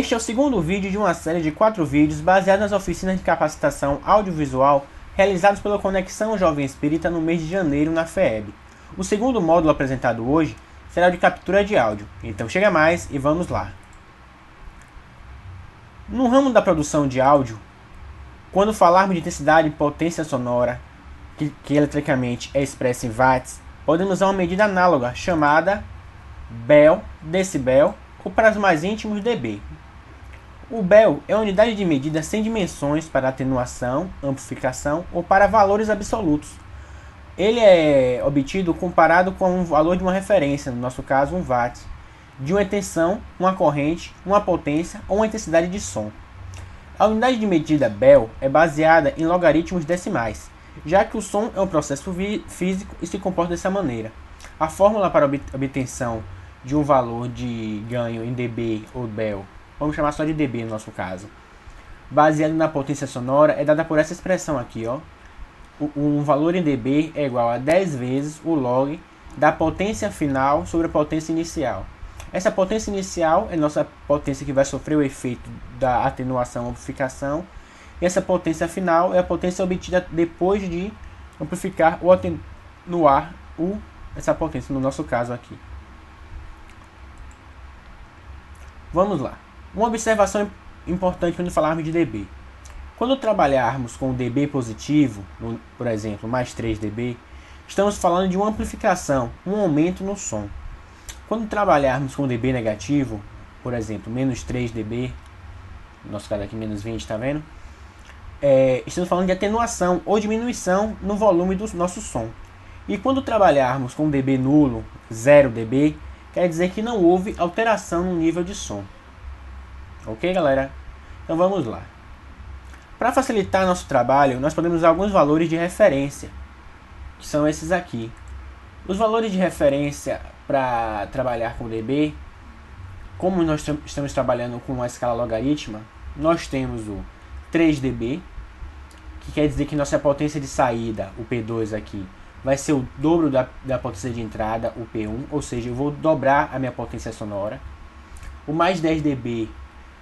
Este é o segundo vídeo de uma série de 4 vídeos baseados nas oficinas de capacitação audiovisual realizados pela Conexão Jovem Espírita no mês de janeiro na FEEB. O segundo módulo apresentado hoje será o de captura de áudio, então chega mais e vamos lá. No ramo da produção de áudio, quando falarmos de intensidade e potência sonora, que eletricamente é expressa em watts, podemos usar uma medida análoga chamada Bel, decibel, ou para os mais íntimos dB. O Bel é uma unidade de medida sem dimensões para atenuação, amplificação ou para valores absolutos. Ele é obtido comparado com um valor de uma referência, no nosso caso 1 watt, de uma tensão, uma corrente, uma potência ou uma intensidade de som. A unidade de medida Bel é baseada em logaritmos decimais, já que o som é um processo físico e se comporta dessa maneira. A fórmula para obtenção de um valor de ganho em dB ou Bel, vamos chamar só de dB no nosso caso, baseado na potência sonora, é dada por essa expressão aqui, ó. Um valor em dB é igual a 10 vezes o log da potência final sobre a potência inicial. Essa potência inicial é nossa potência que vai sofrer o efeito da atenuação ou amplificação, e essa potência final é a potência obtida depois de amplificar ou atenuar essa potência, no nosso caso aqui. Vamos lá. Uma observação importante quando falarmos de dB. Quando trabalharmos com dB positivo, por exemplo, mais 3 dB, estamos falando de uma amplificação, um aumento no som. Quando trabalharmos com dB negativo, por exemplo, menos 3 dB, no nosso caso aqui menos 20, está vendo? Estamos falando de atenuação ou diminuição no volume do nosso som. E quando trabalharmos com dB nulo, 0 dB, quer dizer que não houve alteração no nível de som. Ok, galera? Então vamos lá. Para facilitar nosso trabalho, nós podemos usar alguns valores de referência, que são esses aqui. Os valores de referência para trabalhar com dB, como nós estamos trabalhando com uma escala logarítmica, nós temos o 3 dB, que quer dizer que nossa potência de saída, o P2 aqui, vai ser o dobro da potência de entrada, o P1, ou seja, eu vou dobrar a minha potência sonora. O mais 10 dB,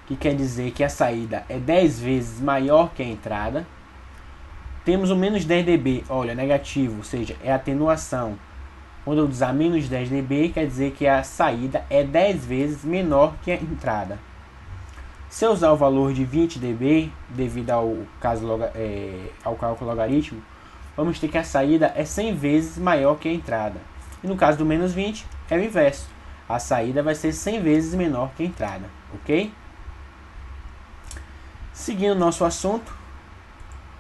que quer dizer que a saída é 10 vezes maior que a entrada. Temos o menos 10 dB, olha, negativo, ou seja, é atenuação. Quando eu usar menos 10 dB, quer dizer que a saída é 10 vezes menor que a entrada. Se eu usar o valor de 20 dB, devido ao cálculo logarítmico, vamos ter que a saída é 100 vezes maior que a entrada. E no caso do menos 20, é o inverso. A saída vai ser 100 vezes menor que a entrada, ok? Seguindo o nosso assunto,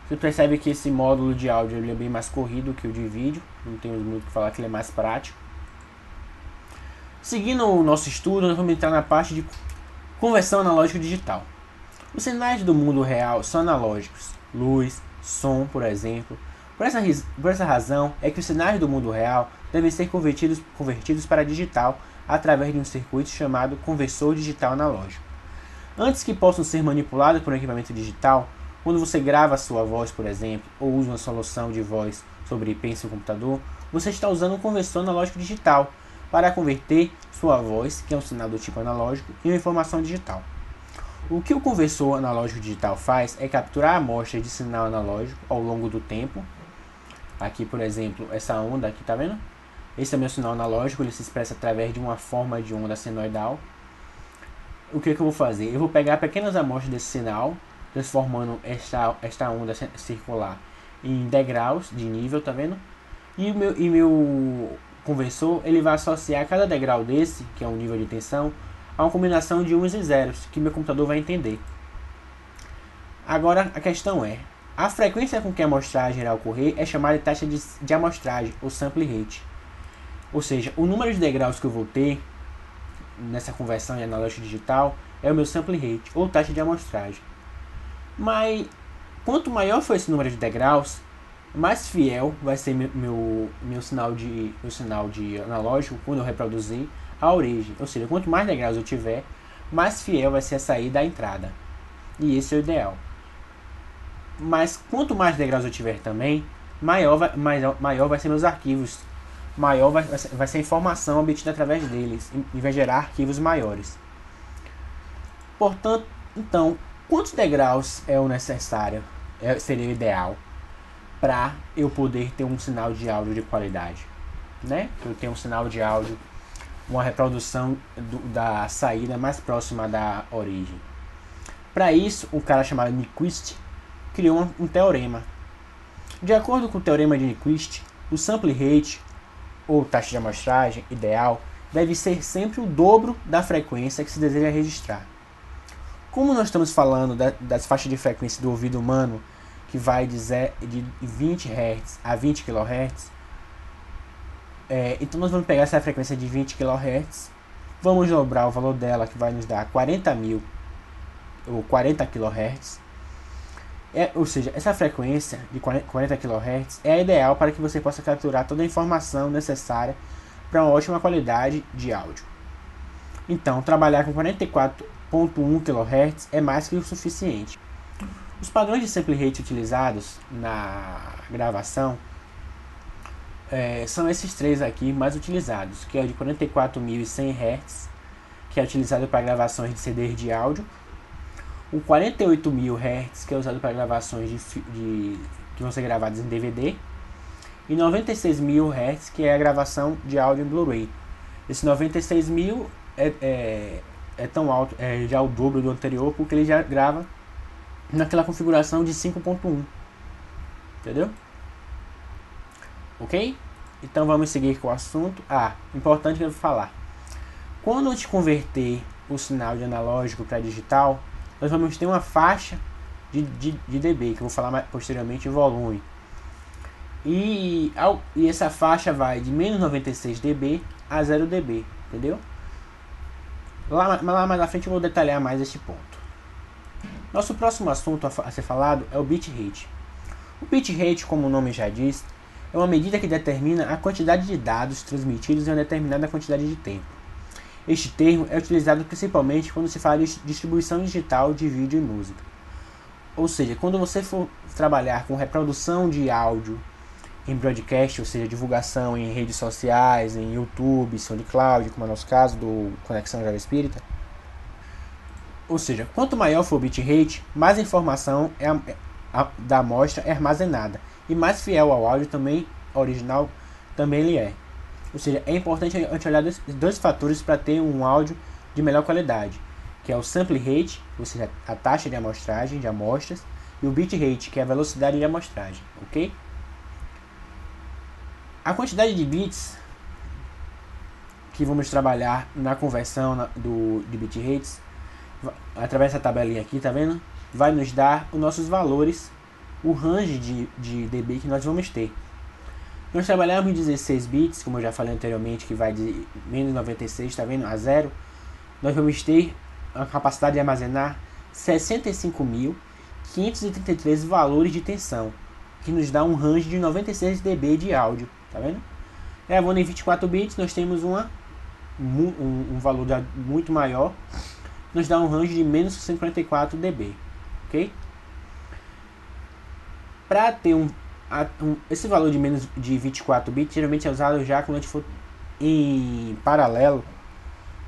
você percebe que esse módulo de áudio ele é bem mais corrido que o de vídeo. Não temos muito o que falar, que ele é mais prático. Seguindo o nosso estudo, nós vamos entrar na parte de conversão analógica digital. Os sinais do mundo real são analógicos. Luz, som, por exemplo. Por essa razão é que os sinais do mundo real devem ser convertidos para digital através de um circuito chamado conversor digital analógico. Antes que possam ser manipulados por um equipamento digital, quando você grava a sua voz, por exemplo, ou usa uma solução de voz sobre IP em seu computador, você está usando um conversor analógico digital para converter sua voz, que é um sinal do tipo analógico, em uma informação digital. O que o conversor analógico digital faz é capturar amostras de sinal analógico ao longo do tempo. Aqui, por exemplo, essa onda aqui, tá vendo? Esse é o meu sinal analógico, ele se expressa através de uma forma de onda senoidal. O que eu vou fazer? Eu vou pegar pequenas amostras desse sinal, transformando esta onda circular em degraus de nível, tá vendo? E meu conversor, ele vai associar cada degrau desse, que é um nível de tensão, a uma combinação de uns e zeros, que meu computador vai entender. Agora a questão é, a frequência com que a amostragem irá ocorrer é chamada de taxa de amostragem, ou sample rate. Ou seja, o número de degraus que eu vou ter nessa conversão em analógico digital é o meu sample rate, ou taxa de amostragem. Mas quanto maior for esse número de degraus, mais fiel vai ser meu sinal de analógico quando eu reproduzir a origem. Ou seja, quanto mais degraus eu tiver, mais fiel vai ser a saída à entrada. E esse é o ideal. Mas quanto mais degraus eu tiver também, maior vai ser meus arquivos. Maior vai ser a informação obtida através deles, em vez de gerar arquivos maiores. Portanto, então, quantos degraus é o necessário, seria o ideal, para eu poder ter um sinal de áudio de qualidade, né? Eu tenho um sinal de áudio, uma reprodução da saída mais próxima da origem. Para isso, um cara chamado Nyquist criou um teorema. De acordo com o teorema de Nyquist, o sample rate, ou taxa de amostragem ideal, deve ser sempre o dobro da frequência que se deseja registrar. Como nós estamos falando das faixas de frequência do ouvido humano, que vai de 20 Hz a 20 kHz, então nós vamos pegar essa frequência de 20 kHz, vamos dobrar o valor dela, que vai nos dar 40.000 ou 40 kHz. Ou seja, essa frequência de 40 kHz é a ideal para que você possa capturar toda a informação necessária para uma ótima qualidade de áudio. Então, trabalhar com 44.1 kHz é mais que o suficiente. Os padrões de sample rate utilizados na gravação são esses três aqui mais utilizados, que é o de 44.100 Hz, que é utilizado para gravações de CDs de áudio, o 48.000 Hz, que é usado para gravações que vão ser gravadas em DVD, e 96.000 Hz, que é a gravação de áudio em Blu-ray. Esse 96.000 é tão alto, é já o dobro do anterior, porque ele já grava naquela configuração de 5.1, entendeu? Ok? Então vamos seguir com o assunto. Importante que eu vou falar. Quando a gente converter o sinal de analógico para digital, nós vamos ter uma faixa de dB, que eu vou falar mais posteriormente em volume. E essa faixa vai de menos 96 dB a 0 dB, entendeu? Lá mais à frente eu vou detalhar mais este ponto. Nosso próximo assunto a ser falado é o bitrate. O bitrate, como o nome já diz, é uma medida que determina a quantidade de dados transmitidos em uma determinada quantidade de tempo. Este termo é utilizado principalmente quando se fala de distribuição digital de vídeo e música. Ou seja, quando você for trabalhar com reprodução de áudio em broadcast, ou seja, divulgação em redes sociais, em YouTube, SoundCloud, como é o nosso caso do Conexão Jovem Espírita. Ou seja, quanto maior for o bitrate, mais informação da amostra é armazenada e mais fiel ao áudio também original também ele é. Ou seja, é importante a gente olhar dois fatores para ter um áudio de melhor qualidade, que é o sample rate, ou seja, a taxa de amostragem de amostras, e o bitrate, que é a velocidade de amostragem, ok? A quantidade de bits que vamos trabalhar na conversão de bitrates, através dessa tabelinha aqui, tá vendo? Vai nos dar os nossos valores, o range de dB que nós vamos ter. Nós trabalhamos em 16 bits, como eu já falei anteriormente, que vai de menos 96, tá vendo? A 0. Nós vamos ter a capacidade de armazenar 65.533 valores de tensão, que nos dá um range de 96 dB de áudio, tá vendo? Gravando em 24 bits, nós temos um valor muito maior, nos dá um range de menos 54 dB, ok? Para ter esse valor de menos de 24 bits geralmente é usado já quando a gente for em paralelo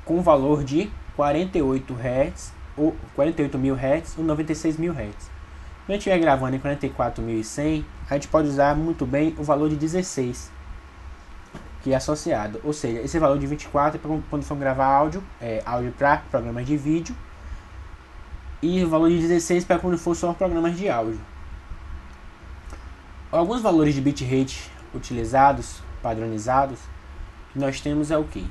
com o valor de 48 Hz ou 48.000 Hz ou 96.000 Hz. Quando a gente estiver gravando em 44.100, a gente pode usar muito bem o valor de 16 que é associado, ou seja, esse valor de 24 é para quando for gravar áudio para programas de vídeo, e o valor de 16 para quando for só programas de áudio. Alguns valores de bitrate utilizados, padronizados, que nós temos é o que?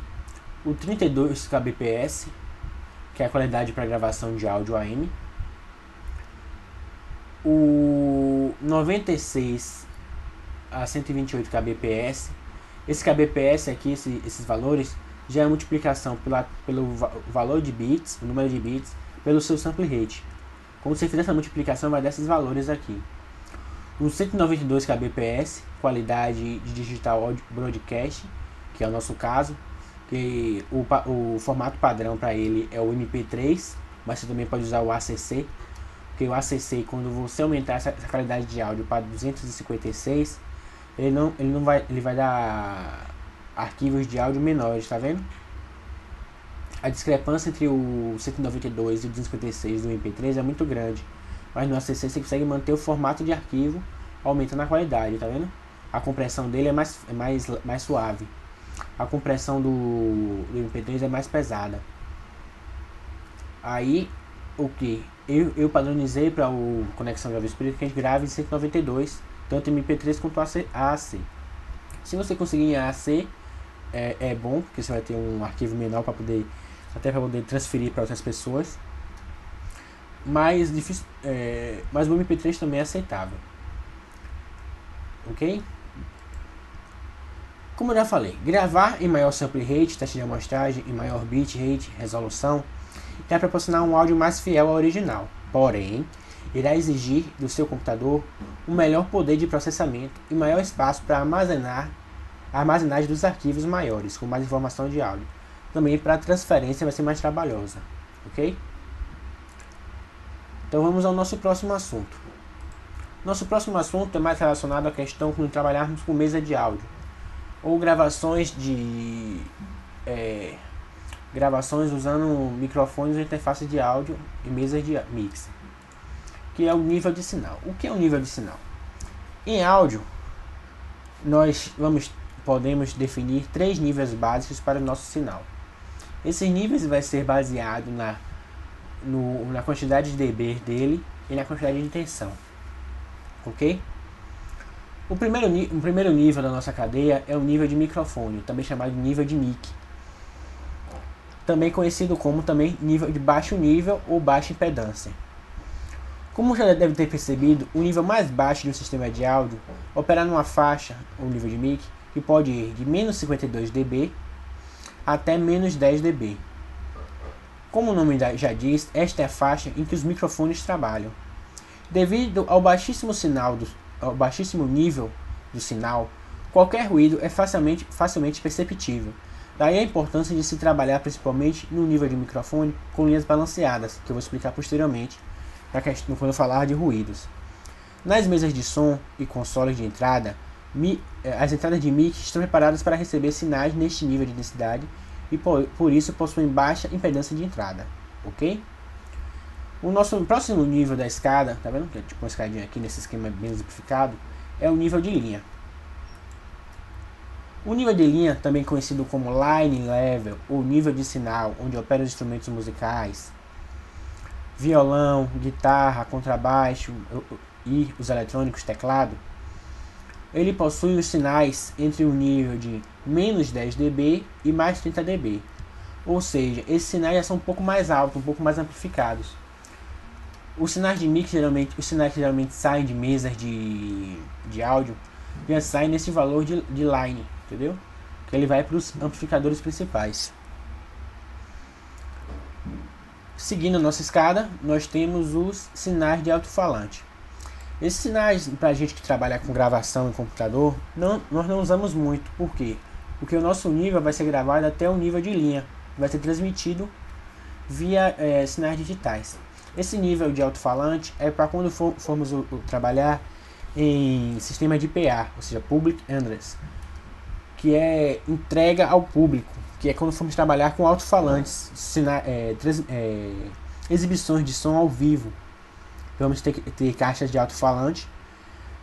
O 32 kbps, que é a qualidade para gravação de áudio AM. O 96 a 128 kbps. Esse kbps aqui, esses valores, já é a multiplicação pelo valor de bits, o número de bits, pelo seu sample rate. Quando você fizer essa multiplicação, vai dar esses valores aqui. O 192 kbps, qualidade de digital audio broadcast, que é o nosso caso, que o formato padrão para ele é o MP3, mas você também pode usar o ACC, porque o ACC, quando você aumentar essa qualidade de áudio para 256, ele vai dar arquivos de áudio menores, tá vendo? a discrepância entre o 192 e o 256 do MP3 é muito grande, mas no ACC você consegue manter o formato de arquivo, aumentando a qualidade, tá vendo? A compressão dele é mais suave. A compressão do MP3 é mais pesada. Aí, o que? Eu padronizei para o conexão Java Spirit que a gente grave em 192, tanto MP3 quanto AAC. Se você conseguir em AAC, é bom, porque você vai ter um arquivo menor para poder transferir para outras pessoas. Mas o MP3 também é aceitável. Ok? Como eu já falei, gravar em maior sample rate, taxa de amostragem, em maior bit rate, resolução, irá proporcionar um áudio mais fiel ao original. Porém, irá exigir do seu computador um melhor poder de processamento e maior espaço para a armazenagem dos arquivos maiores, com mais informação de áudio. Também para a transferência vai ser mais trabalhosa. Ok? Então vamos ao nosso próximo assunto. Nosso próximo assunto é mais relacionado à questão quando trabalharmos com mesa de áudio ou gravações usando microfones ou interfaces de áudio e mesas de mix, que é o nível de sinal. O que é o nível de sinal? Em áudio, nós podemos definir 3 níveis básicos para o nosso sinal. Esses níveis vai ser baseado na quantidade de dB dele e na quantidade de tensão. Ok? O primeiro nível da nossa cadeia é o nível de microfone, também chamado de nível de mic. Também conhecido como nível de baixo nível ou baixa impedância. Como já deve ter percebido, o nível mais baixo de um sistema de áudio opera numa faixa, ou nível de mic, que pode ir de menos 52 dB até menos 10 dB. Como o nome já diz, esta é a faixa em que os microfones trabalham. Devido ao baixíssimo nível do sinal, qualquer ruído é facilmente perceptível. Daí a importância de se trabalhar principalmente no nível de microfone com linhas balanceadas, que eu vou explicar posteriormente quando eu falar de ruídos. Nas mesas de som e consoles de entrada, as entradas de mic estão preparadas para receber sinais neste nível de densidade e por isso possuem baixa impedância de entrada. Ok? O nosso próximo nível da escada, tá vendo? Que é tipo uma escadinha aqui nesse esquema bem exemplificado, é o nível de linha. O nível de linha, também conhecido como line level, ou nível de sinal, onde operam os instrumentos musicais, violão, guitarra, contrabaixo e os eletrônicos, teclado, ele possui os sinais entre o nível de menos 10 dB e mais 30 dB. Ou seja, esses sinais já são um pouco mais altos, um pouco mais amplificados. Os sinais de mix geralmente saem de mesas de áudio, já saem nesse valor de line, entendeu? Que ele vai para os amplificadores principais. Seguindo a nossa escada, nós temos os sinais de alto-falante. Esses sinais, para a gente que trabalha com gravação em computador, nós não usamos muito. Por quê? Porque o nosso nível vai ser gravado até o nível de linha, vai ser transmitido via sinais digitais. Esse nível de alto-falante é para quando formos trabalhar em sistema de PA, ou seja, Public Address, que é entrega ao público, que é quando formos trabalhar com alto-falantes, exibições de som ao vivo. Vamos ter caixas de alto-falante,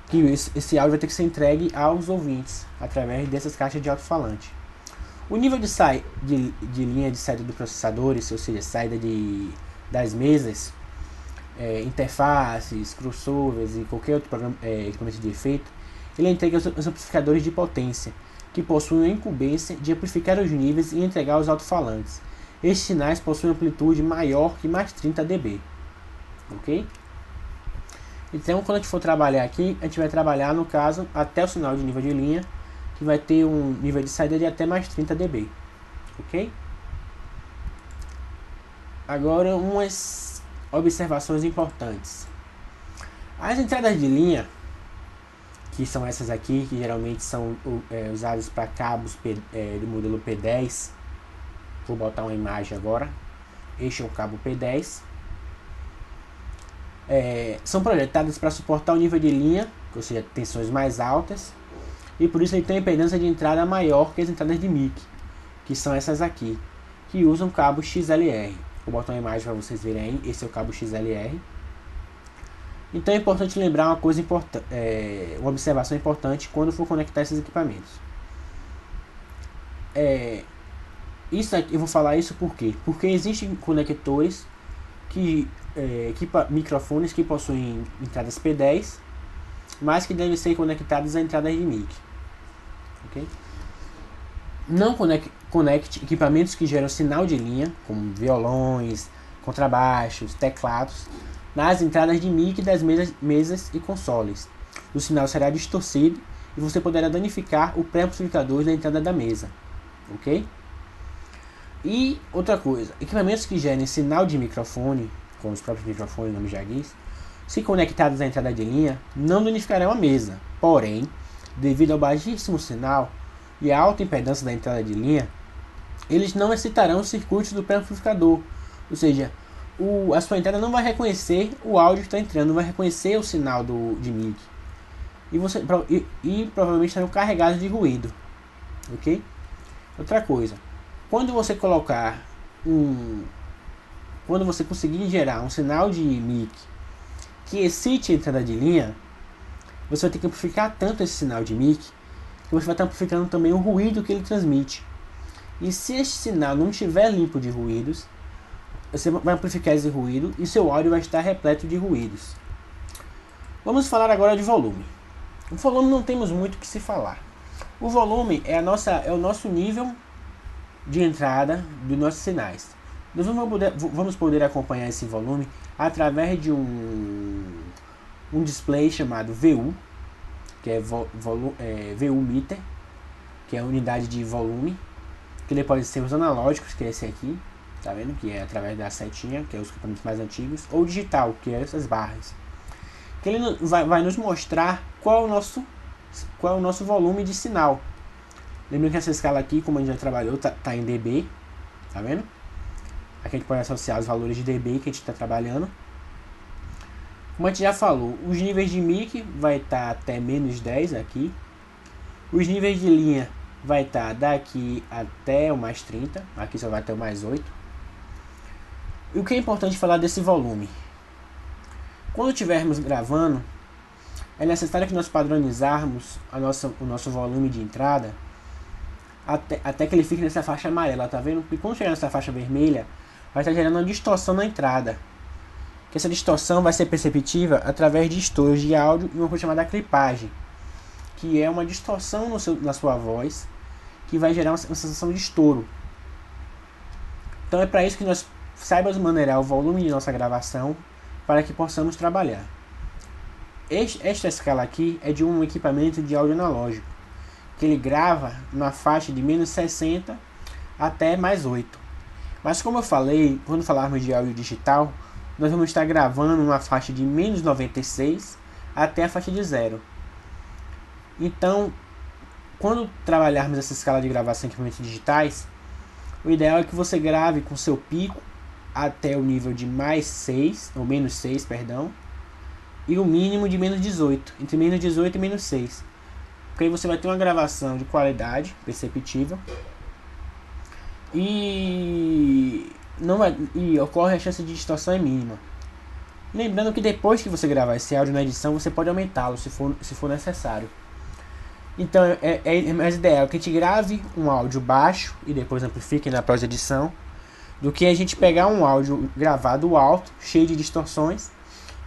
que esse áudio vai ter que ser entregue aos ouvintes, através dessas caixas de alto-falante. O nível de linha de saída do processador, ou seja, saída das mesas, interfaces, crossovers e qualquer outro equipamento de efeito, ele entrega os amplificadores de potência, que possuem a incumbência de amplificar os níveis e entregar os alto-falantes. Estes sinais possuem amplitude maior que mais 30 dB. Ok? Então, quando a gente for trabalhar aqui, a gente vai trabalhar, no caso, até o sinal de nível de linha, que vai ter um nível de saída de até mais 30 dB. Ok? Agora, umas observações importantes. As entradas de linha, que são essas aqui, que geralmente são usadas para cabos do modelo P10. Vou botar uma imagem agora. Este é o cabo P10. São projetadas para suportar o nível de linha, ou seja, tensões mais altas, e por isso ele tem uma impedância de entrada maior que as entradas de mic, que são essas aqui, que usam cabo XLR. Vou botar uma imagem para vocês verem aí. Esse é o cabo XLR. Então é importante lembrar uma coisa importante, uma observação importante quando for conectar esses equipamentos. Isso aqui, eu vou falar isso por quê? Porque existem conectores microfones que possuem entradas P10, mas que devem ser conectados a entradas de mic. Okay? Não conecte equipamentos que geram sinal de linha, como violões, contrabaixos, teclados, nas entradas de mic das mesas e consoles. O sinal será distorcido e você poderá danificar o pré-amplificador da entrada da mesa. Ok? E outra coisa, equipamentos que gerem sinal de microfone, com os próprios microfones, o nome já diz, se conectados à entrada de linha, não danificarão a mesa. Porém, devido ao baixíssimo sinal e à alta impedância da entrada de linha, eles não excitarão os circuitos do pré-amplificador. Ou seja, a sua entrada não vai reconhecer o áudio que está entrando, não vai reconhecer o sinal de mic. E provavelmente estarão carregados de ruído. Ok? Outra coisa, quando você conseguir gerar um sinal de mic que excite a entrada de linha, você vai ter que amplificar tanto esse sinal de mic que você vai estar amplificando também o ruído que ele transmite. E se esse sinal não estiver limpo de ruídos, você vai amplificar esse ruído e seu áudio vai estar repleto de ruídos. Vamos falar agora de volume. O volume não temos muito o que se falar. O volume é o nosso nível de entrada dos nossos sinais. Nós vamos poder acompanhar esse volume através de um display chamado VU, que é VU meter, que é a unidade de volume, que ele pode ser os analógicos, que é esse aqui, tá vendo? Que é através da setinha, que é os equipamentos mais antigos, ou digital, que é essas barras. Que ele vai nos mostrar qual é o nosso volume de sinal. Lembrando que essa escala aqui, como a gente já trabalhou, tá em dB, tá vendo? Aqui a gente pode associar os valores de dB que a gente está trabalhando. Como a gente já falou, os níveis de mic vai estar até menos 10 aqui. Os níveis de linha vai estar daqui até o mais 30. Aqui só vai até o mais 8. E o que é importante falar desse volume? Quando estivermos gravando, é necessário que nós padronizarmos o nosso volume de entrada até que ele fique nessa faixa amarela, tá vendo? Porque quando chegar nessa faixa vermelha, vai estar gerando uma distorção na entrada. Que essa distorção vai ser perceptível através de estouros de áudio e uma coisa chamada clipagem, que é uma distorção na sua voz, que vai gerar uma sensação de estouro. Então é para isso que nós saibamos maneirar o volume de nossa gravação para que possamos trabalhar. Esta escala aqui é de um equipamento de áudio analógico, que ele grava na faixa de menos 60 até mais 8. Mas como eu falei, quando falarmos de áudio digital, nós vamos estar gravando uma faixa de menos 96 até a faixa de 0. Então, quando trabalharmos essa escala de gravação em equipamentos digitais, o ideal é que você grave com seu pico até o nível de mais 6, ou menos 6, perdão, e o mínimo de menos 18, entre menos 18 e menos 6. Porque aí você vai ter uma gravação de qualidade perceptível e ocorre a chance de distorção é mínima. Lembrando que depois que você gravar esse áudio na edição, você pode aumentá-lo se for necessário. Então é mais ideal que a gente grave um áudio baixo e depois amplifique na pós-edição, do que a gente pegar um áudio gravado alto, cheio de distorções,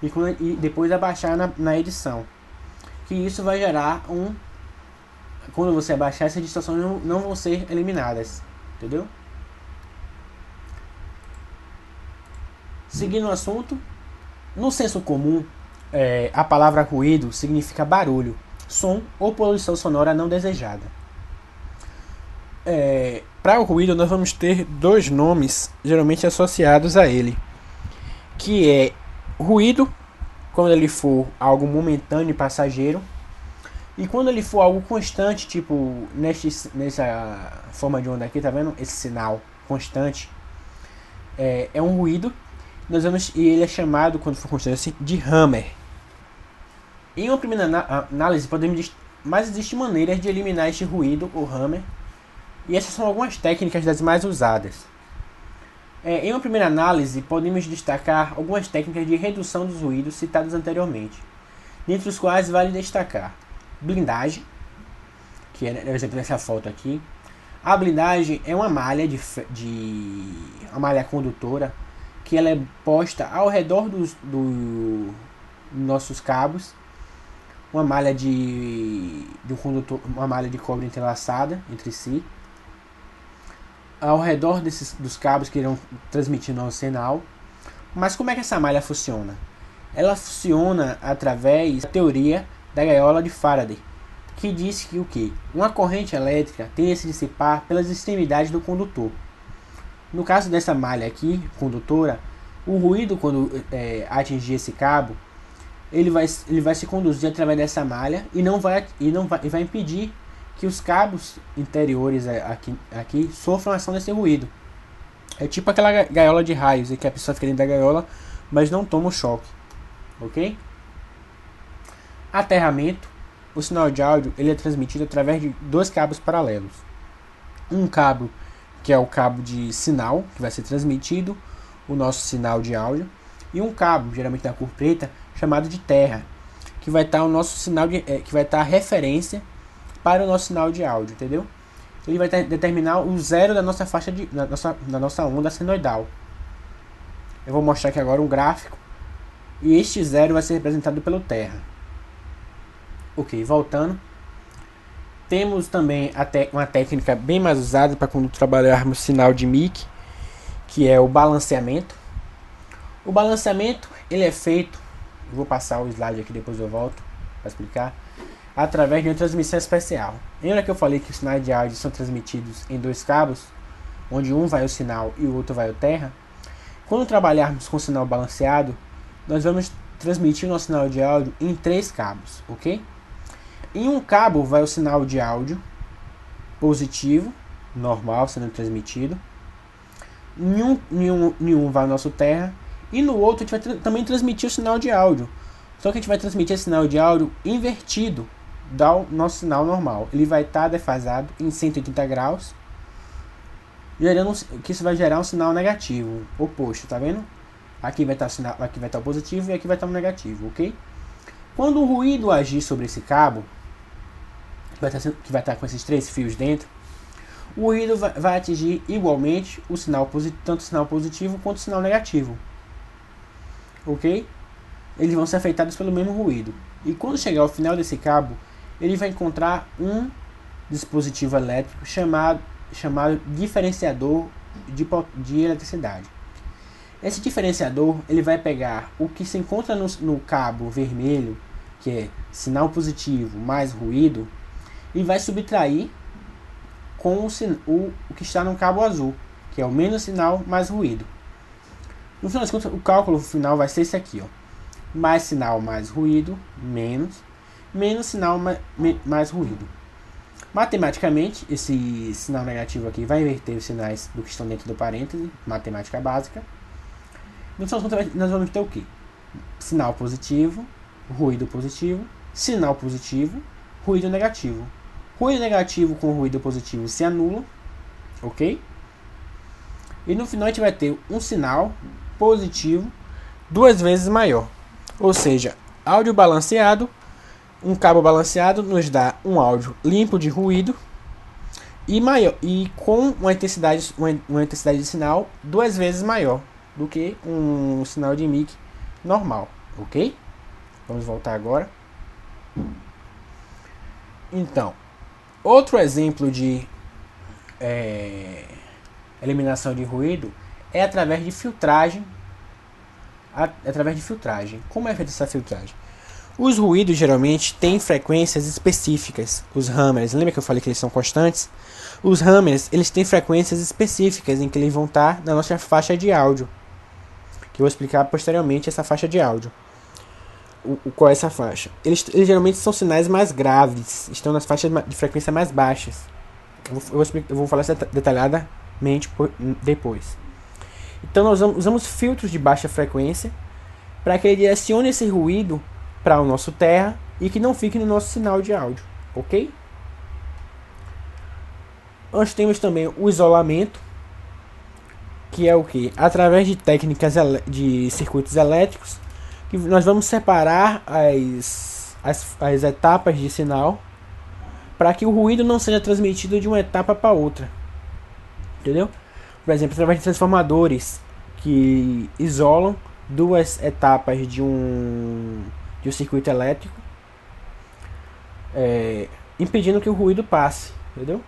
e depois abaixar na edição. Que isso vai gerar quando você abaixar, essas distorções não vão ser eliminadas. Entendeu? Seguindo o assunto, no senso comum, a palavra ruído significa barulho, som ou poluição sonora não desejada. Para o ruído, nós vamos ter dois nomes geralmente associados a ele, que é ruído quando ele for algo momentâneo e passageiro, e quando ele for algo constante, tipo nessa forma de onda aqui, tá vendo? Esse sinal constante é um ruído. E ele é chamado, quando for constante assim, de hammer. Em uma primeira análise, mas existem maneiras de eliminar este ruído, ou hammer, e essas são algumas técnicas das mais usadas. Em uma primeira análise, podemos destacar algumas técnicas de redução dos ruídos citadas anteriormente, dentre os quais vale destacar blindagem, que é o exemplo dessa foto aqui. A blindagem é uma malha uma malha condutora que ela é posta ao redor dos nossos cabos, uma malha de um condutor, uma malha de cobre entrelaçada entre si, ao redor dos cabos que irão transmitir nosso sinal. Mas como é que essa malha funciona? Ela funciona através da teoria da gaiola de Faraday, que diz que o que? Uma corrente elétrica tende a se dissipar pelas extremidades do condutor. No caso dessa malha aqui, condutora, o ruído quando atingir esse cabo, ele vai se conduzir através dessa malha e vai impedir que os cabos interiores aqui sofram ação desse ruído. É tipo aquela gaiola de raios, em que a pessoa fica dentro da gaiola, mas não toma o choque, ok? Aterramento. O sinal de áudio ele é transmitido através de dois cabos paralelos. Um cabo que é o cabo de sinal, que vai ser transmitido o nosso sinal de áudio, e um cabo, geralmente da cor preta, chamado de terra, que vai estar o nosso sinal que vai estar a referência para o nosso sinal de áudio, entendeu? Ele vai determinar o zero da nossa faixa da nossa onda senoidal. Eu vou mostrar aqui agora um gráfico, e este zero vai ser representado pelo terra. Ok, voltando. Temos também uma técnica bem mais usada para quando trabalharmos sinal de mic, que é o balanceamento. O balanceamento ele é feito, vou passar o slide aqui, depois eu volto para explicar, através de uma transmissão especial. Lembra que eu falei que os sinais de áudio são transmitidos em dois cabos, onde um vai o sinal e o outro vai o terra? Quando trabalharmos com sinal balanceado, nós vamos transmitir o nosso sinal de áudio em três cabos, ok? Em um cabo vai o sinal de áudio positivo, normal, sendo transmitido. Em um vai o nosso terra. E no outro a gente vai também transmitir o sinal de áudio. Só que a gente vai transmitir esse sinal de áudio invertido do nosso sinal normal. Ele vai estar defasado em 180 graus, que isso vai gerar um sinal negativo, oposto, tá vendo? Aqui vai estar o positivo e aqui vai estar o negativo, ok? Quando o ruído agir sobre esse cabo, que vai estar com esses três fios dentro, o ruído vai atingir igualmente o sinal tanto o sinal positivo quanto o sinal negativo, ok? Eles vão ser afetados pelo mesmo ruído. E quando chegar ao final desse cabo, ele vai encontrar um dispositivo elétrico chamado diferenciador de eletricidade. Esse diferenciador ele vai pegar o que se encontra no cabo vermelho, que é sinal positivo mais ruído, e vai subtrair com o que está no cabo azul, que é o menos sinal mais ruído. No final das contas, o cálculo final vai ser esse aqui, ó. Mais sinal mais ruído, menos sinal mais ruído. Matematicamente, esse sinal negativo aqui vai inverter os sinais do que estão dentro do parêntese, matemática básica. No final das contas, nós vamos ter o quê? Sinal positivo, ruído positivo, sinal positivo, ruído negativo. Ruído negativo com ruído positivo se anulam, ok? E no final a gente vai ter um sinal positivo duas vezes maior. Ou seja, áudio balanceado, um cabo balanceado nos dá um áudio limpo de ruído e maior, e com uma intensidade de sinal duas vezes maior do que um sinal de mic normal, ok? Vamos voltar agora. Então, outro exemplo de eliminação de ruído é através de filtragem. Como é feita essa filtragem? Os ruídos geralmente têm frequências específicas. Os hammers, lembra que eu falei que eles são constantes? Os hammers, eles têm frequências específicas em que eles vão estar na nossa faixa de áudio, que eu vou explicar posteriormente essa faixa de áudio. Qual é essa faixa? Eles geralmente são sinais mais graves, estão nas faixas de frequência mais baixas. Eu vou falar isso detalhadamente depois. Então nós usamos filtros de baixa frequência para que ele direcione esse ruído para o nosso terra e que não fique no nosso sinal de áudio, ok? Nós temos também o isolamento. que é o que? Através de técnicas de circuitos elétricos, que nós vamos separar as etapas de sinal para que o ruído não seja transmitido de uma etapa para outra. Entendeu? Por exemplo, através de transformadores que isolam duas etapas de um circuito elétrico, impedindo que o ruído passe. Entendeu?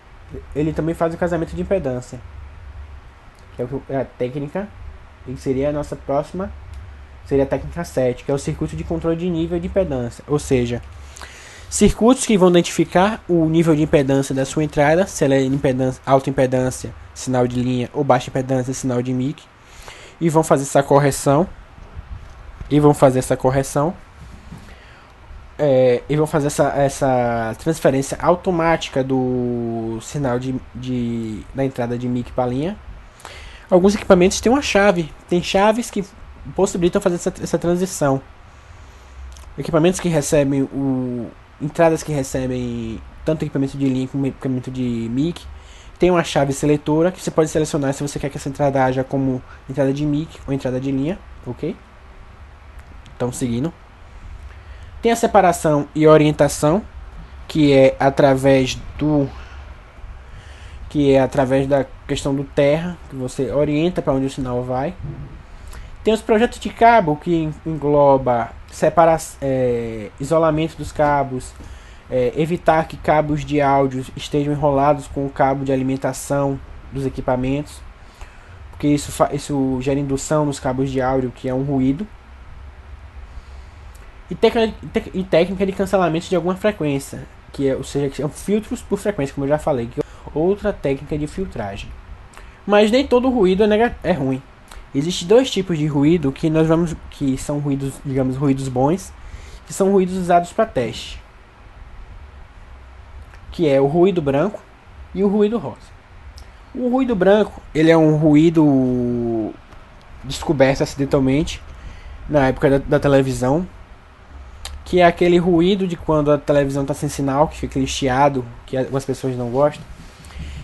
Ele também faz o casamento de impedância, que é a técnica, e seria a nossa próxima, seria a técnica 7, que é o circuito de controle de nível de impedância. Ou seja, circuitos que vão identificar o nível de impedância da sua entrada, se ela é alta impedância, sinal de linha, ou baixa impedância, sinal de mic, e vão fazer essa correção. E vão fazer essa transferência automática do sinal da entrada de mic para a linha. Alguns equipamentos têm uma chave, tem chaves que possibilitam fazer essa transição. Equipamentos que recebem entradas que recebem tanto equipamento de linha como equipamento de mic, tem uma chave seletora que você pode selecionar se você quer que essa entrada haja como entrada de mic ou entrada de linha, ok? Então, seguindo. Tem a separação e orientação, que é através da questão do terra, que você orienta para onde o sinal vai. Tem os projetos de cabo, que engloba isolamento dos cabos, evitar que cabos de áudio estejam enrolados com o cabo de alimentação dos equipamentos, porque isso gera indução nos cabos de áudio, que é um ruído. E técnica de cancelamento de alguma frequência, que são filtros por frequência, como eu já falei, que é outra técnica de filtragem. Mas nem todo ruído é ruim. Existem dois tipos de ruído que são ruídos, digamos, ruídos bons, que são ruídos usados para teste, que é o ruído branco e o ruído rosa. O ruído branco, ele é um ruído descoberto acidentalmente na época da televisão, que é aquele ruído de quando a televisão está sem sinal, que fica aquele chiado que algumas pessoas não gostam.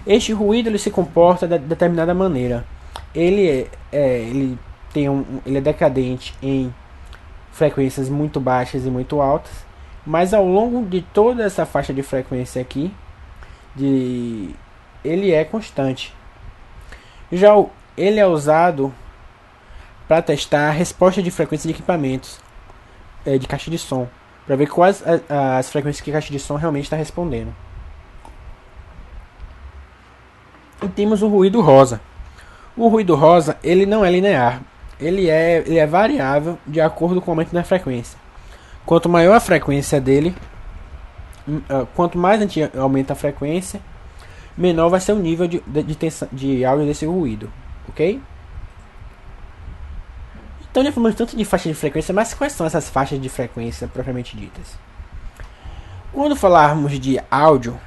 Este ruído ele se comporta de determinada maneira. Ele é decadente em frequências muito baixas e muito altas, mas ao longo de toda essa faixa de frequência aqui, ele é constante. Já ele é usado para testar a resposta de frequência de equipamentos, de caixa de som, para ver quais as frequências que a caixa de som realmente está respondendo. E temos o ruído rosa. O ruído rosa, ele não é linear, ele é variável de acordo com o aumento da frequência. Quanto maior a frequência dele, quanto mais a gente aumenta a frequência, menor vai ser o nível de áudio desse ruído, ok? Então já falamos tanto de faixa de frequência, mas quais são essas faixas de frequência propriamente ditas? Quando falarmos de áudio,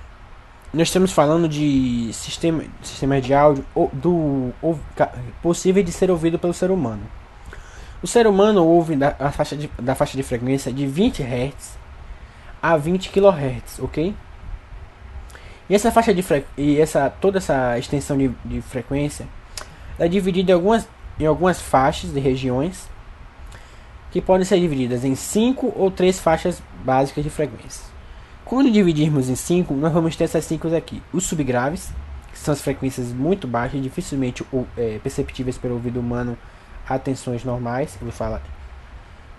nós estamos falando de sistemas de áudio possível de ser ouvido pelo ser humano. O ser humano ouve da faixa de frequência de 20 Hz a 20 kHz, ok? E essa faixa toda essa extensão de frequência é dividida em algumas faixas de regiões, que podem ser divididas em 5 ou 3 faixas básicas de frequência. Quando dividirmos em 5, nós vamos ter essas 5 aqui. Os subgraves, que são as frequências muito baixas, dificilmente perceptíveis pelo ouvido humano a tensões normais. Eu vou falar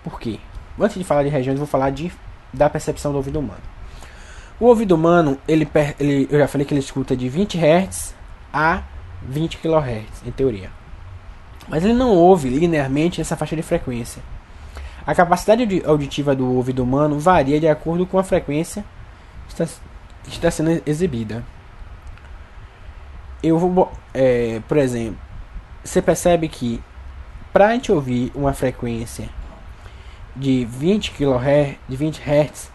por quê. Antes de falar de regiões, eu vou falar da percepção do ouvido humano. O ouvido humano, eu já falei que ele escuta de 20 Hz a 20 kHz, em teoria. Mas ele não ouve linearmente essa faixa de frequência. A capacidade auditiva do ouvido humano varia de acordo com a frequência que está sendo exibida. Por exemplo, você percebe que para a gente ouvir uma frequência de 20 kHz, de 20 Hz,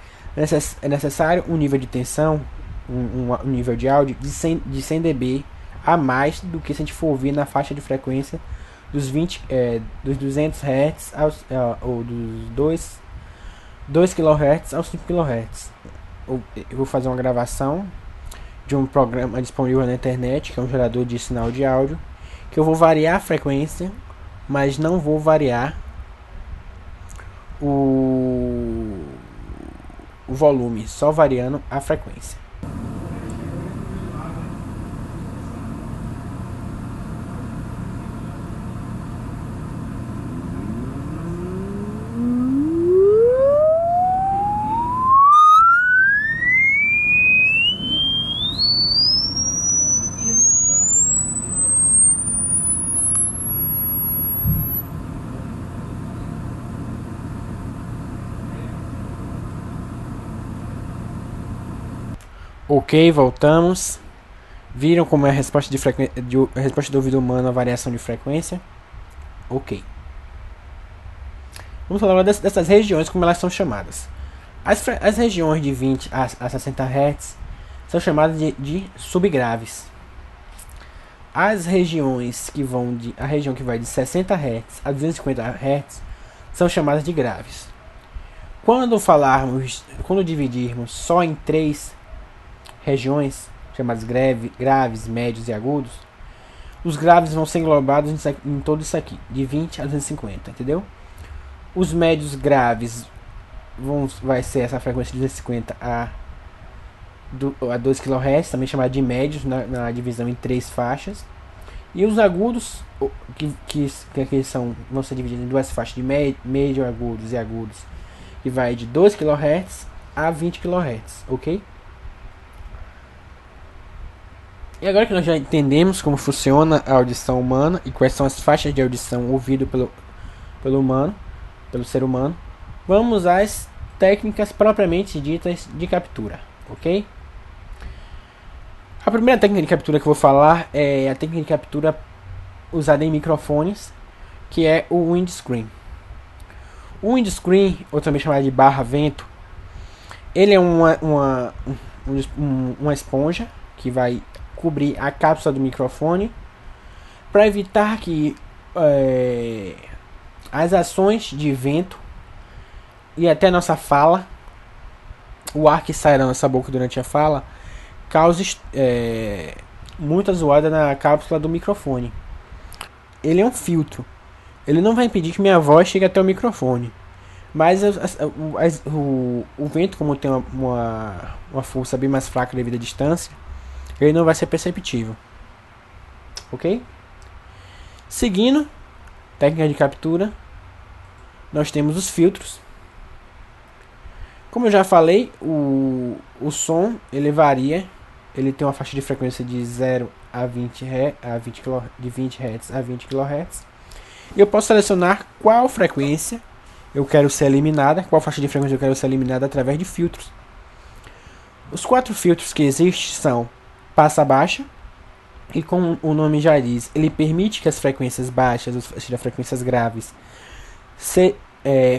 é necessário um nível de tensão, um nível de áudio de 100 dB a mais do que se a gente for ouvir na faixa de frequência dos 200 Hz ou dos 2 kHz aos 5 kHz. Eu vou fazer uma gravação de um programa disponível na internet, que é um gerador de sinal de áudio, que eu vou variar a frequência, mas não vou variar o volume, só variando a frequência. Ok, voltamos. Viram como é a resposta de a resposta do ouvido humano à variação de frequência? Ok. Vamos falar agora dessas regiões, como elas são chamadas. As regiões de 20 a 60 Hz são chamadas de subgraves. As regiões que vão a região que vai de 60 Hz a 250 Hz são chamadas de graves. Quando dividirmos só em 3 regiões, chamadas graves, médios e agudos, os graves vão ser englobados em tudo isso aqui, de 20 a 250, entendeu? Os médios graves vai ser essa frequência de 250 a 2 kHz, também chamada de médios, na divisão em 3 faixas. E os agudos, que vão ser divididos em 2 faixas de médio agudos e agudos, que vai de 2 kHz a 20 kHz, ok? E agora que nós já entendemos como funciona a audição humana e quais são as faixas de audição ouvido pelo ser humano, vamos às técnicas propriamente ditas de captura, ok? A primeira técnica de captura que eu vou falar é a técnica de captura usada em microfones, que é o windscreen. O windscreen, ou também chamado de barra-vento, ele é uma esponja que vai cobrir a cápsula do microfone para evitar que as ações de vento e até a nossa fala, o ar que sai da nossa boca durante a fala, cause muita zoada na cápsula do microfone. Ele é um filtro. Ele não vai impedir que minha voz chegue até o microfone, mas o vento, como tem uma força bem mais fraca devido à distância, ele não vai ser perceptível, ok? Seguindo, técnica de captura, nós temos os filtros. Como eu já falei, o som ele varia, ele tem uma faixa de frequência de 0 a 20 Hz a 20 kHz. E eu posso selecionar qual frequência eu quero ser eliminada, qual faixa de frequência eu quero ser eliminada através de filtros. Os 4 filtros que existem são passa baixa, e como o nome já diz, ele permite que as frequências baixas, ou seja, frequências graves,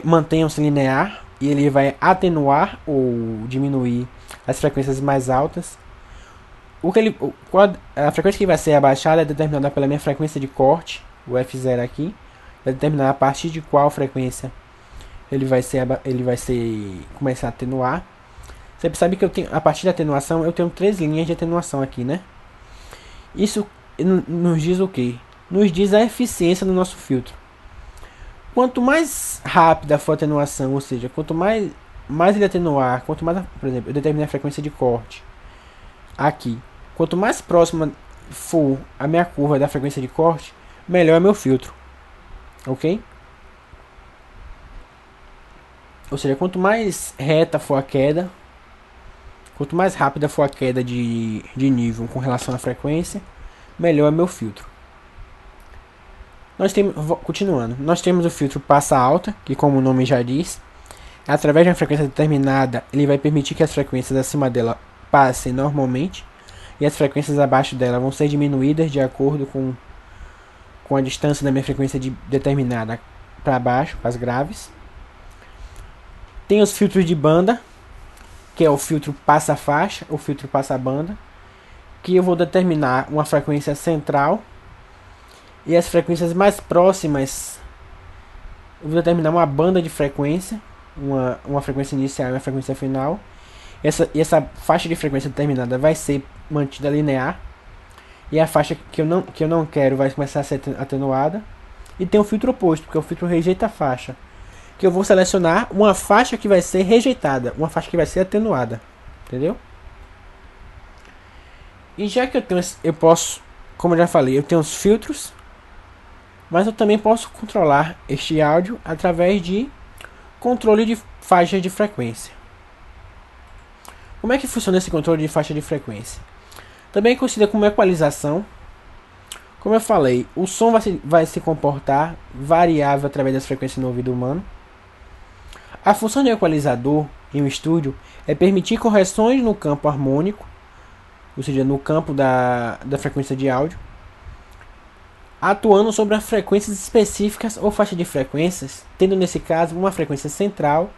mantenham-se linear, e ele vai atenuar ou diminuir as frequências mais altas. A frequência que vai ser abaixada é determinada pela minha frequência de corte, o F0 aqui, vai determinar a partir de qual frequência ele vai começar a atenuar. Você percebe que a partir da atenuação, eu tenho 3 linhas de atenuação aqui, né? Isso nos diz o quê? Nos diz a eficiência do nosso filtro. Quanto mais rápida for a atenuação, ou seja, quanto mais ele atenuar, quanto mais, por exemplo, eu determino a frequência de corte aqui. Quanto mais próxima for a minha curva da frequência de corte, melhor é meu filtro, ok? Ou seja, quanto mais reta for a queda, quanto mais rápida for a queda de nível com relação à frequência, melhor é meu filtro. Continuando, nós temos o filtro passa alta, que como o nome já diz, através de uma frequência determinada, ele vai permitir que as frequências acima dela passem normalmente, e as frequências abaixo dela vão ser diminuídas de acordo com a distância da minha frequência determinada para baixo, as graves. Tem os filtros de banda, que é o filtro passa-faixa, o filtro passa-banda, que eu vou determinar uma frequência central, e as frequências mais próximas eu vou determinar uma banda de frequência, uma frequência inicial e uma frequência final. Essa faixa de frequência determinada vai ser mantida linear, e a faixa que eu não quero vai começar a ser atenuada. E tem o filtro oposto, porque o filtro rejeita a faixa, que eu vou selecionar uma faixa que vai ser rejeitada, uma faixa que vai ser atenuada, entendeu? E já que eu posso, como eu já falei, eu tenho os filtros, mas eu também posso controlar este áudio através de controle de faixa de frequência. Como é que funciona esse controle de faixa de frequência? Também é conhecido como equalização. Como eu falei, o som vai se comportar variável através das frequências no ouvido humano. A função do equalizador em um estúdio é permitir correções no campo harmônico, ou seja, no campo da frequência de áudio, atuando sobre as frequências específicas ou faixa de frequências, tendo nesse caso uma frequência central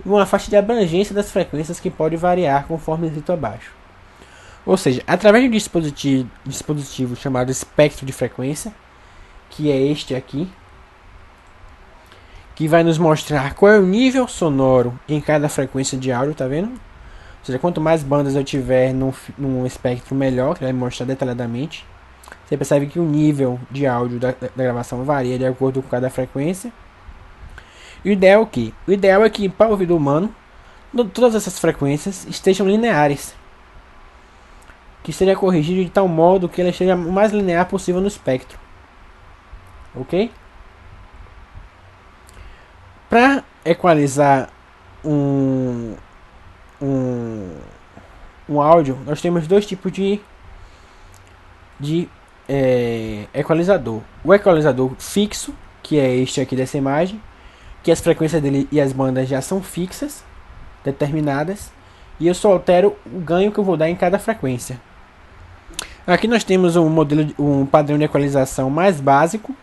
e uma faixa de abrangência das frequências que pode variar conforme dito abaixo. Ou seja, através de um dispositivo chamado espectro de frequência, que é este aqui, que vai nos mostrar qual é o nível sonoro em cada frequência de áudio, tá vendo? Ou seja, quanto mais bandas eu tiver num espectro melhor, que vai me mostrar detalhadamente. Você percebe que o nível de áudio da gravação varia de acordo com cada frequência. E o ideal é que? O ideal é que para o ouvido humano, todas essas frequências estejam lineares. Que seja corrigido de tal modo que ela esteja o mais linear possível no espectro. Ok? Para equalizar um áudio, nós temos dois tipos de equalizador. O equalizador fixo, que é este aqui dessa imagem, que as frequências dele e as bandas já são fixas, determinadas, e eu só altero o ganho que eu vou dar em cada frequência. Aqui nós temos um padrão de equalização mais básico,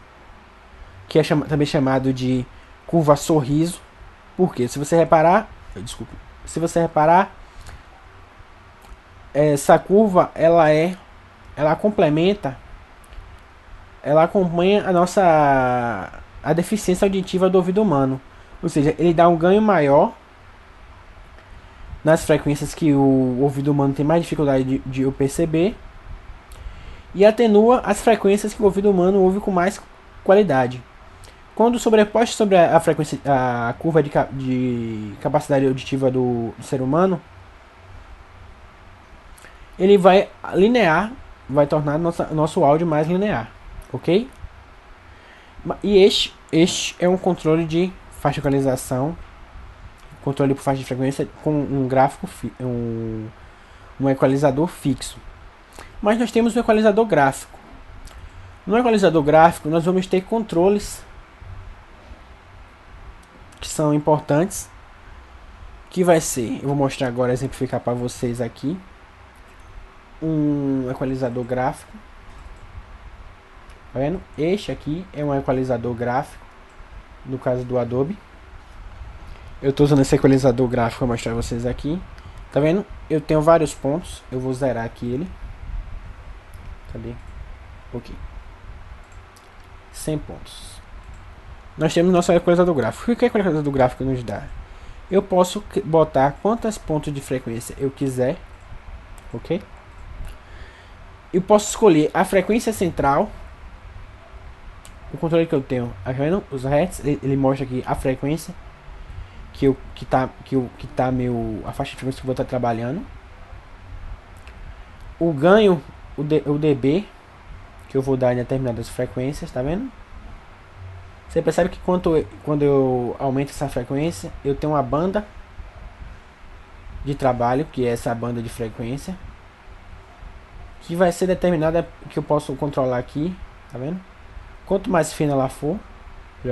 que é também chamado de curva sorriso. Porque se você reparar, essa curva ela acompanha a deficiência auditiva do ouvido humano. Ou seja, ele dá um ganho maior nas frequências que o ouvido humano tem mais dificuldade de perceber, e atenua as frequências que o ouvido humano ouve com mais qualidade. Quando sobreposto sobre a curva de capacidade auditiva do ser humano, ele vai tornar nosso áudio mais linear, ok? E este é um controle de faixa de equalização, controle por faixa de frequência com um gráfico, um equalizador fixo. Mas nós temos um equalizador gráfico. No equalizador gráfico nós vamos ter controles que são importantes, que vai ser, eu vou mostrar agora, exemplificar para vocês aqui, um equalizador gráfico. Tá vendo? Este aqui é um equalizador gráfico, no caso do Adobe. Eu estou usando esse equalizador gráfico para mostrar para vocês aqui. Tá vendo? Eu tenho vários pontos, eu vou zerar aqui ele. Cadê? Ok. 100 pontos. Nós temos nosso equalizador gráfico. O que o equalizador gráfico nos dá? Eu posso botar quantos pontos de frequência eu quiser, ok? Eu posso escolher a frequência central. O controle que eu tenho, tá vendo? Os hertz, ele mostra aqui a frequência a faixa de frequência que eu vou estar trabalhando. O ganho, o dB que eu vou dar em determinadas frequências, tá vendo? Você percebe que quando eu aumento essa frequência, eu tenho uma banda de trabalho, que é essa banda de frequência, que vai ser determinada, que eu posso controlar aqui, tá vendo? Quanto mais fina ela for,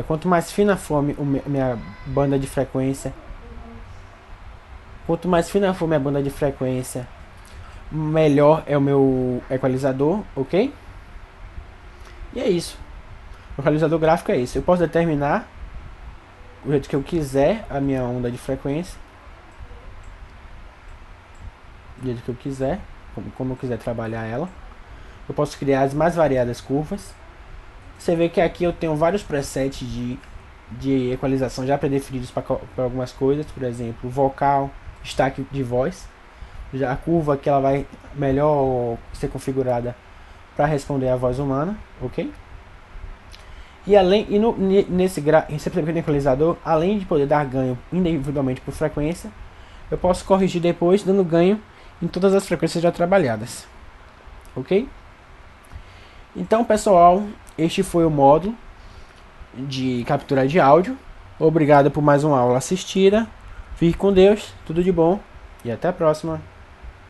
quanto mais fina for minha banda de frequência, melhor é o meu equalizador, ok? E é isso. O equalizador gráfico é isso. Eu posso determinar o jeito que eu quiser a minha onda de frequência, do jeito que eu quiser, como eu quiser trabalhar ela. Eu posso criar as mais variadas curvas. Você vê que aqui eu tenho vários presets de equalização já predefinidos para algumas coisas, por exemplo, vocal, destaque de voz. Já a curva que ela vai melhor ser configurada para responder a voz humana, ok? E nesse receptor equalizador, além de poder dar ganho individualmente por frequência, eu posso corrigir depois dando ganho em todas as frequências já trabalhadas, ok? Então, pessoal, este foi o módulo de captura de áudio. Obrigado por mais uma aula assistida. Fique com Deus, tudo de bom e até a próxima.